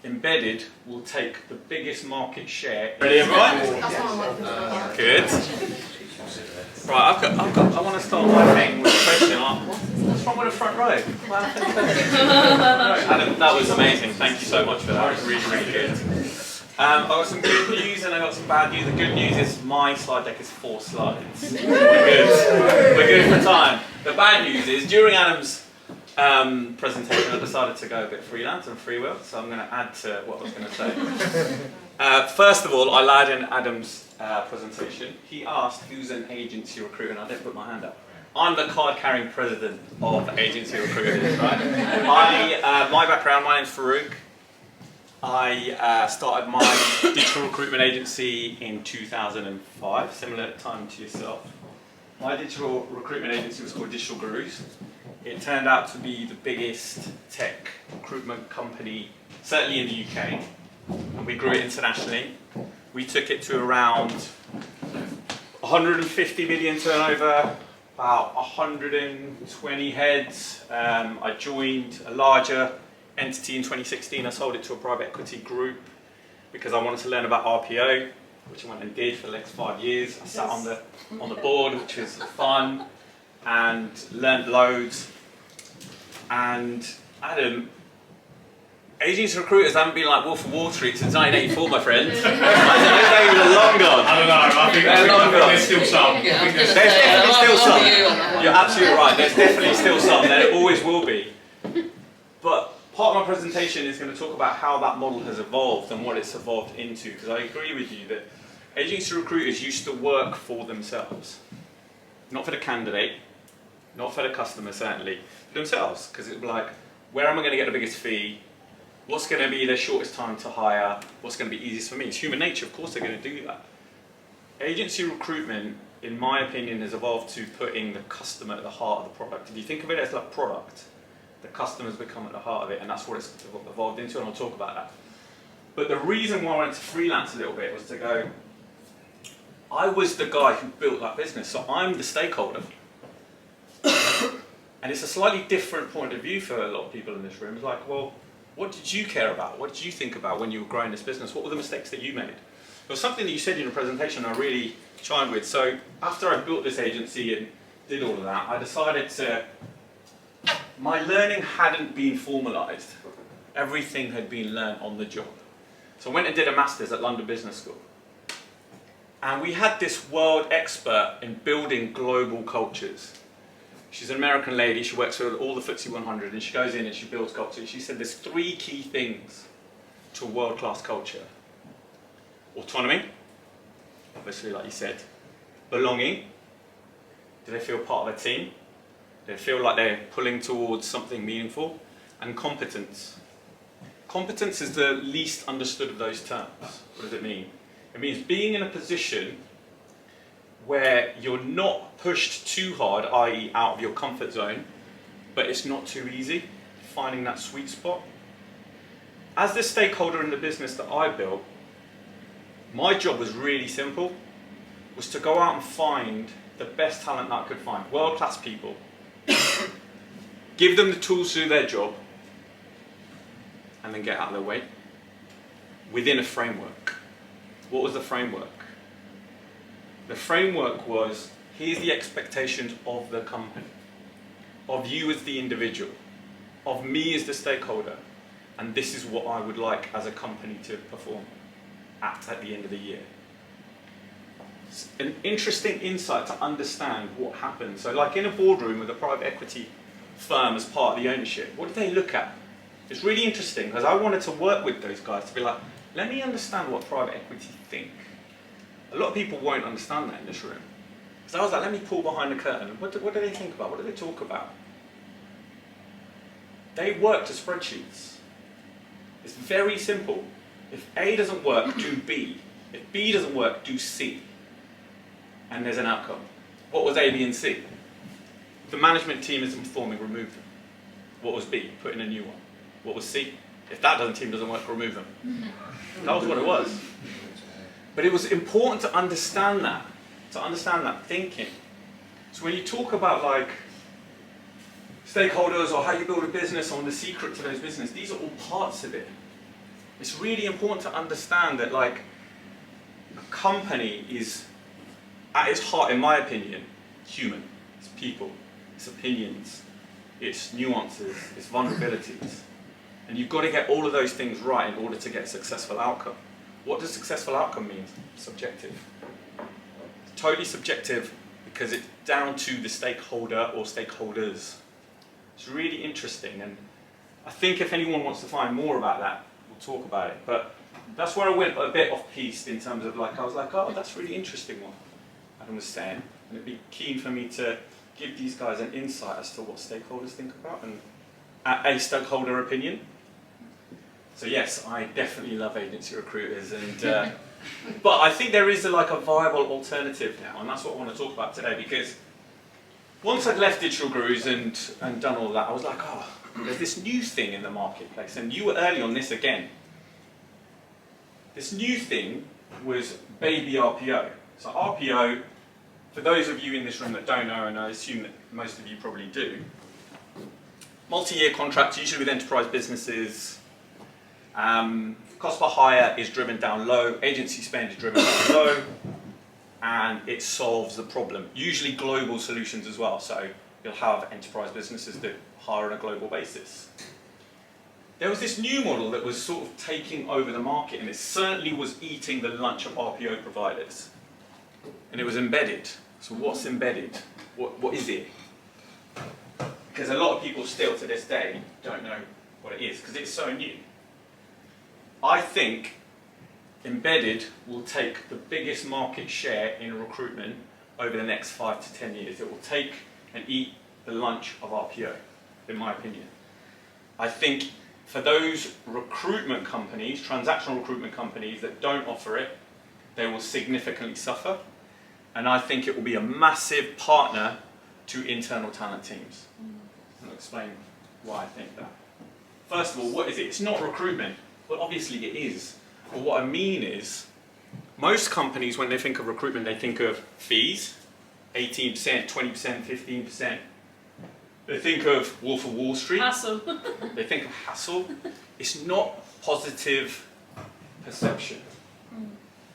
embedded will take the biggest market share. Ready, everyone? Good. Right, I want to start my thing with a question. What's wrong with the front row? Adam, that was amazing. Thank you so much for that. It was really, really good. I've got some good news and I've got some bad news. The good news is my slide deck is 4 slides. We're good. We're good for time. The bad news is during Adam's presentation I decided to go a bit freelance and free will, so I'm going to add to what I was going to say. First of all, I lied in Adam's presentation. He asked who's an agency recruiter and I didn't put my hand up. I'm the card-carrying president of agency recruiters, right? My background, my name's Farouk. I started my digital recruitment agency in 2005, similar time to yourself. My digital recruitment agency was called Digital Gurus. It turned out to be the biggest tech recruitment company, certainly in the UK, and we grew it internationally. We took it to around 150 million turnover, about 120 heads. I joined a larger entity in 2016. I sold it to a private equity group because I wanted to learn about RPO, which I went and did for the next 5 years. I sat on the board, which was fun, and learned loads. And Adam, agency recruiters haven't been like Wolf of Wall Street since 1984, my friend. Those days are long gone. I don't know, I think there's still some. There's definitely still some. You're absolutely right, there's definitely still some, there always will be. But part of my presentation is going to talk about how that model has evolved and what it's evolved into, because I agree with you that agency recruiters used to work for themselves. Not for the candidate, not for the customer certainly, for themselves, because it would be like, where am I going to get the biggest fee? What's going to be the shortest time to hire? What's going to be easiest for me? It's human nature, of course they're going to do that. Agency recruitment, in my opinion, has evolved to putting the customer at the heart of the product. If you think of it as like product, the customer's become at the heart of it, and that's what it's evolved into, and I'll talk about that. But the reason why I went to freelance a little bit was to go, I was the guy who built that business, so I'm the stakeholder. And it's a slightly different point of view for a lot of people in this room. It's like, well, what did you care about? What did you think about when you were growing this business? What were the mistakes that you made? There was something that you said in your presentation I really chimed with. So after I built this agency and did all of that, I decided to, my learning hadn't been formalised. Everything had been learned on the job. So I went and did a master's at London Business School. And we had this world expert in building global cultures. She's an American lady, she works for all the FTSE 100, and she goes in and she builds culture. She said there's 3 key things to a world-class culture. Autonomy, obviously like you said. Belonging, do they feel part of a team? Do they feel like they're pulling towards something meaningful? And competence. Competence is the least understood of those terms. What does it mean? It means being in a position where you're not pushed too hard, i.e. out of your comfort zone, but it's not too easy, finding that sweet spot. As the stakeholder in the business that I built, my job was really simple, was to go out and find the best talent that I could find, world-class people, give them the tools to do their job, and then get out of their way, within a framework. What was the framework? The framework was, here's the expectations of the company, of you as the individual, of me as the stakeholder, and this is what I would like as a company to perform at the end of the year. It's an interesting insight to understand what happens. So like in a boardroom with a private equity firm as part of the ownership, what do they look at? It's really interesting because I wanted to work with those guys to be like, let me understand what private equity think. A lot of people won't understand that in this room. So I was like, let me pull behind the curtain. What do they think about? What do they talk about? They work to spreadsheets. It's very simple. If A doesn't work, do B. If B doesn't work, do C. And there's an outcome. What was A, B, and C? If the management team isn't performing, remove them. What was B? Put in a new one. What was C? If that team doesn't work, remove them. That was what it was. But it was important to understand that thinking. So when you talk about like stakeholders or how you build a business or the secret to those business, these are all parts of it. It's really important to understand that like a company is, at its heart, in my opinion, human. It's people, it's opinions, it's nuances, it's vulnerabilities. And you've got to get all of those things right in order to get a successful outcome. What does successful outcome mean? Subjective. It's totally subjective because it's down to the stakeholder or stakeholders. It's really interesting, and I think if anyone wants to find more about that, we'll talk about it. But that's where I went a bit off piece in terms of like, I was like, oh, that's really interesting what Adam was saying. And it'd be keen for me to give these guys an insight as to what stakeholders think about and a stakeholder opinion. So yes, I definitely love agency recruiters, and but I think there is a viable alternative now, and that's what I want to talk about today. Because once I'd left Digital Gurus and done all that, I was like, oh, there's this new thing in the marketplace, and you were early on this again. This new thing was baby RPO. So RPO, for those of you in this room that don't know, and I assume that most of you probably do, multi-year contracts, usually with enterprise businesses. Cost per hire is driven down low, agency spend is driven down low, and it solves the problem. Usually global solutions as well, so you'll have enterprise businesses that hire on a global basis. There was this new model that was sort of taking over the market, and it certainly was eating the lunch of RPO providers. And it was embedded. So what's embedded? What is it? Because a lot of people still to this day don't know what it is, because it's so new. I think embedded will take the biggest market share in recruitment over the next 5 to 10 years. It will take and eat the lunch of RPO, in my opinion. I think for those recruitment companies, transactional recruitment companies that don't offer it, they will significantly suffer. And I think it will be a massive partner to internal talent teams. I'll explain why I think that. First of all, what is it? It's not recruitment. Well, obviously it is. But what I mean is, most companies, when they think of recruitment, they think of fees, 18%, 20%, 15%. They think of Wolf of Wall Street. Hassle. They think of hassle. It's not positive perception.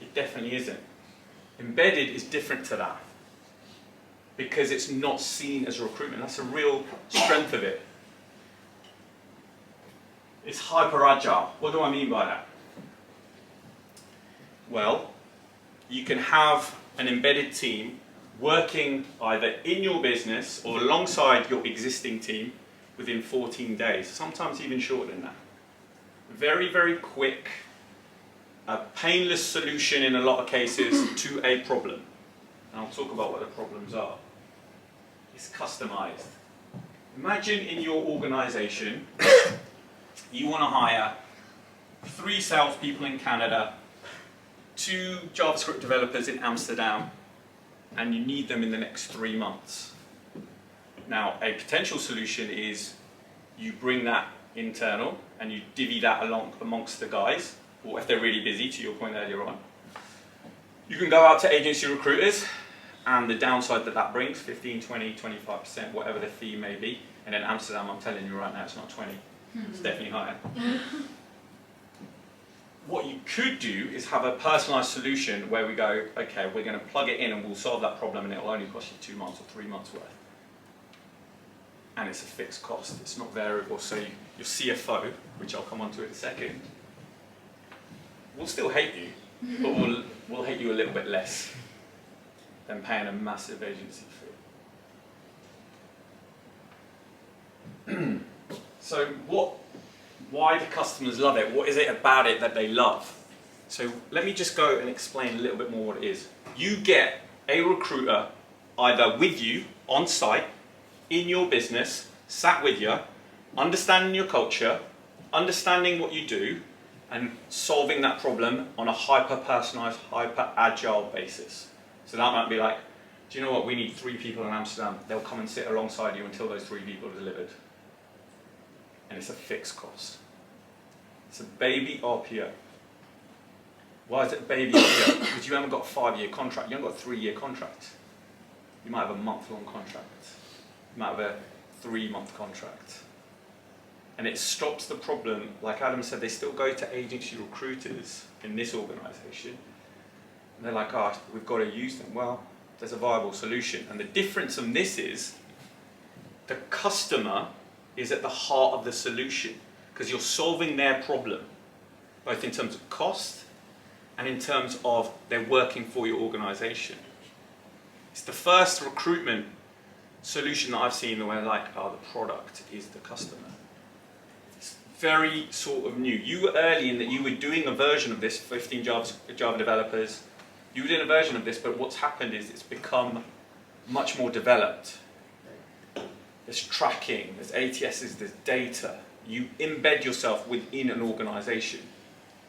It definitely isn't. Embedded is different to that, because it's not seen as recruitment. That's a real strength of it. It's hyper agile. What do I mean by that? Well, you can have an embedded team working either in your business or alongside your existing team within 14 days, sometimes even shorter than that. Very, very quick, a painless solution in a lot of cases to a problem. And I'll talk about what the problems are. It's customized. Imagine in your organization, you want to hire 3 salespeople in Canada, 2 JavaScript developers in Amsterdam, and you need them in the next 3 months. Now, a potential solution is you bring that internal and you divvy that along amongst the guys, or if they're really busy, to your point earlier on. You can go out to agency recruiters, and the downside that that brings, 15, 20, 25%, whatever the fee may be. And in Amsterdam, I'm telling you right now, it's not 20. It's definitely higher. What you could do is have a personalized solution where we go, okay, we're going to plug it in and we'll solve that problem, and it will only cost you 2 months or 3 months worth. And it's a fixed cost, it's not variable. So your CFO, which I'll come on to in a second, will still hate you, but will hate you a little bit less than paying a massive agency fee. So why do customers love it? What is it about it that they love? So let me just go and explain a little bit more what it is. You get a recruiter either with you on site, in your business, sat with you, understanding your culture, understanding what you do, and solving that problem on a hyper-personalized, hyper-agile basis. So that might be like, do you know what, we need 3 people in Amsterdam. They'll come and sit alongside you until those 3 people are delivered. And it's a fixed cost. It's a baby RPO. Why is it a baby RPO? Because you haven't got a 5-year contract. You haven't got a 3-year contract. You might have a month-long contract. You might have a 3-month contract. And it stops the problem. Like Adam said, they still go to agency recruiters in this organisation. And they're like, oh, we've got to use them. Well, there's a viable solution. And the difference on this is the customer is at the heart of the solution because you're solving their problem, both in terms of cost and in terms of they're working for your organisation. It's the first recruitment solution that I've seen where like, oh, the product is the customer. It's very sort of new. You were early in that you were doing a version of this, 15 Java developers. You were doing a version of this, but what's happened is it's become much more developed. There's tracking, there's ATSs, there's data. You embed yourself within an organisation.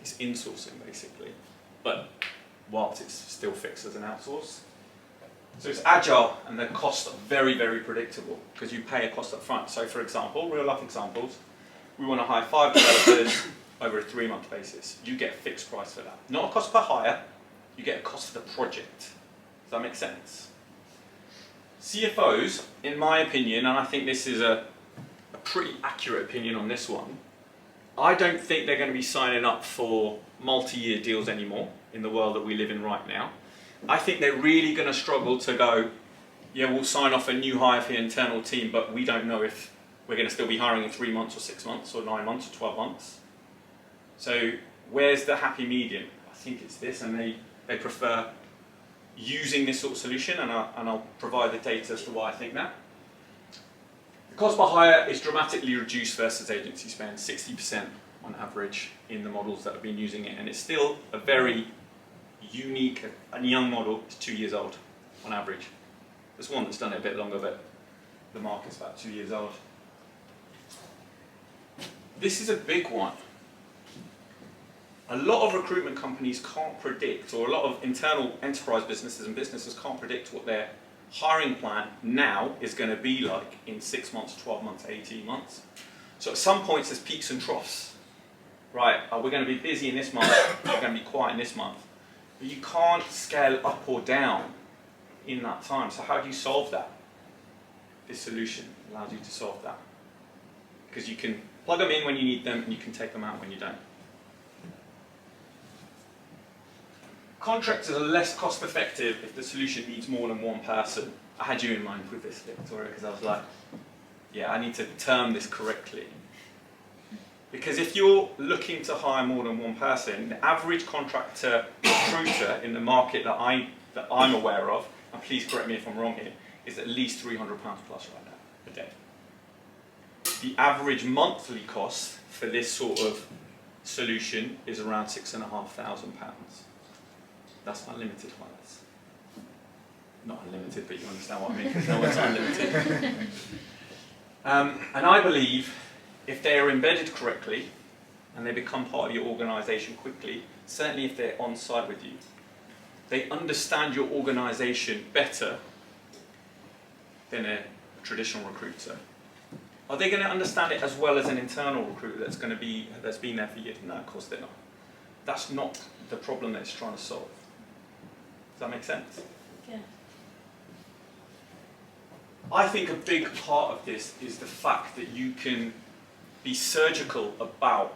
It's insourcing basically, but whilst it's still fixed as an outsource. So it's agile and the costs are very, very predictable because you pay a cost up front. So for example, real life examples, we want to hire 5 developers over a 3-month basis. You get a fixed price for that. Not a cost per hire, you get a cost for the project. Does that make sense? CFOs, in my opinion, and I think this is a pretty accurate opinion on this one, I don't think they're going to be signing up for multi-year deals anymore in the world that we live in right now. I think they're really going to struggle to go, yeah, we'll sign off a new hire for the internal team, but we don't know if we're going to still be hiring in 3 months or 6 months or 9 months or 12 months. So where's the happy medium? I think it's this, and they prefer using this sort of solution, and I'll provide the data as to why I think that. The cost per hire is dramatically reduced versus agency spend, 60% on average in the models that have been using it, and it's still a very unique and young model. It's 2 years old on average. There's one that's done it a bit longer, but the market's about 2 years old. This is a big one. A lot of recruitment companies can't predict, or a lot of internal enterprise businesses and businesses can't predict what their hiring plan now is going to be like in 6 months, 12 months, 18 months. So at some points there's peaks and troughs. Right, we're going to be busy in this month, we're going to be quiet in this month. But you can't scale up or down in that time. So how do you solve that? This solution allows you to solve that. Because you can plug them in when you need them and you can take them out when you don't. Contractors are less cost effective if the solution needs more than one person. I had you in mind with this, Victoria, because I was like, yeah, I need to term this correctly. Because if you're looking to hire more than one person, the average contractor recruiter in the market that I'm aware of, and please correct me if I'm wrong here, is at least £300 plus right now a day. The average monthly cost for this sort of solution is around £6,500. That's unlimited hires. Not unlimited, but you understand what I mean, because no one's unlimited. And I believe if they are embedded correctly and they become part of your organisation quickly, certainly if they're on site with you, they understand your organisation better than a traditional recruiter. Are they going to understand it as well as an internal recruiter that's been there for years? No, of course they're not. That's not the problem that it's trying to solve. Does that make sense? Yeah. I think a big part of this is the fact that you can be surgical about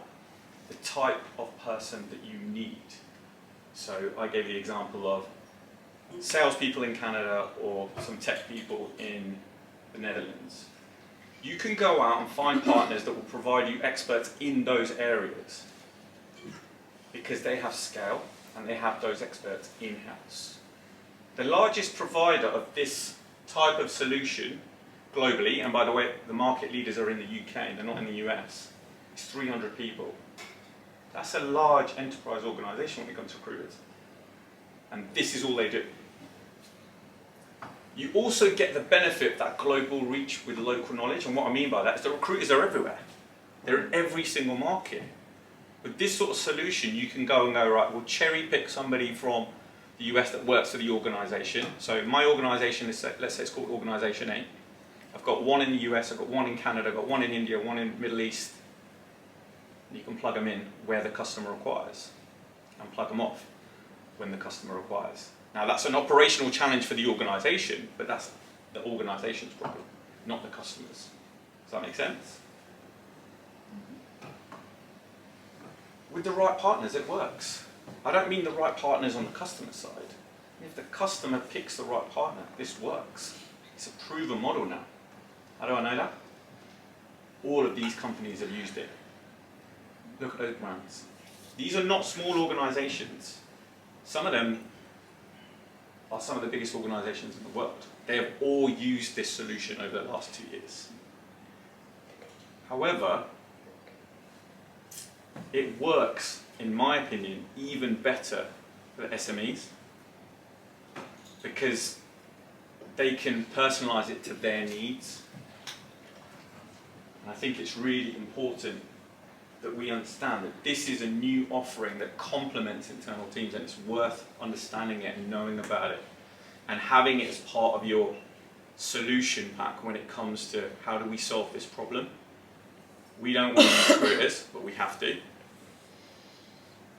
the type of person that you need. So I gave the example of salespeople in Canada or some tech people in the Netherlands. You can go out and find partners that will provide you experts in those areas because they have scale and they have those experts in-house. The largest provider of this type of solution globally, and by the way, the market leaders are in the UK, they're not in the US, it's 300 people. That's a large enterprise organisation when it comes to recruiters. And this is all they do. You also get the benefit of that global reach with local knowledge, and what I mean by that is the recruiters are everywhere. They're in every single market. With this sort of solution, you can go and go, right, we'll cherry pick somebody from the US that works for the organisation. So my organisation, let's say it's called Organisation A. I've got one in the US, I've got one in Canada, I've got one in India, one in the Middle East. And you can plug them in where the customer requires and plug them off when the customer requires. Now that's an operational challenge for the organisation, but that's the organisation's problem, not the customers. Does that make sense? with the right partners, it works. I don't mean the right partners on the customer side. If the customer picks the right partner, this works. It's a proven model now. How do I know that? All of these companies have used it. Look at those brands. These are not small organizations. Some of them are some of the biggest organizations in the world. They have all used this solution over the last 2 years. However, it works, in my opinion, even better for the SMEs because they can personalize it to their needs. And I think it's really important that we understand that this is a new offering that complements internal teams, and it's worth understanding it and knowing about it and having it as part of your solution pack when it comes to how do we solve this problem. We don't want to use recruiters, but we have to.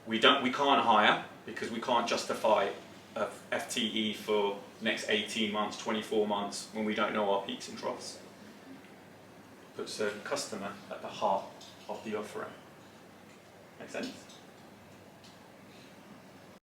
We can't hire because we can't justify a FTE for next 18 months, 24 months when we don't know our peaks and troughs. Puts the customer at the heart of the offering. Make sense?